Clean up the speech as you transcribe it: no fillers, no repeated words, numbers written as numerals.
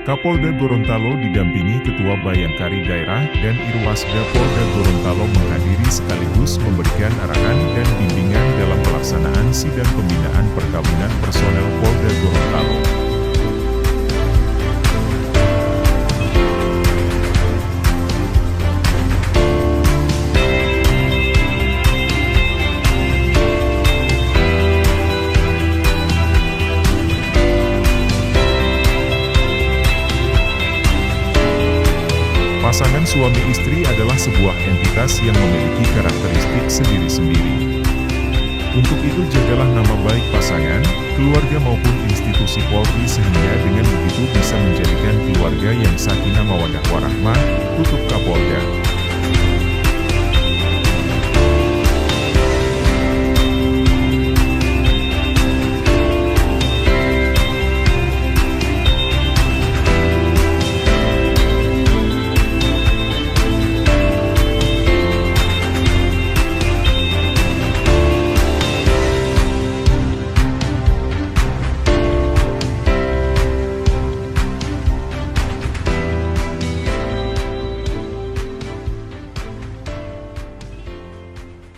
Kapolda Gorontalo didampingi Ketua Bayangkari Daerah dan Irwasda Polda Gorontalo menghadiri sekaligus memberikan arahan dan bimbingan dalam pelaksanaan sidang pembinaan perkawinan personel Polda Gorontalo. Pasangan suami istri adalah sebuah entitas yang memiliki karakteristik sendiri-sendiri. Untuk itu jagalah nama baik pasangan, keluarga maupun institusi Polri sehingga dengan begitu bisa menjadikan keluarga yang sakinah mawaddah warahmah, tutup Kapolda.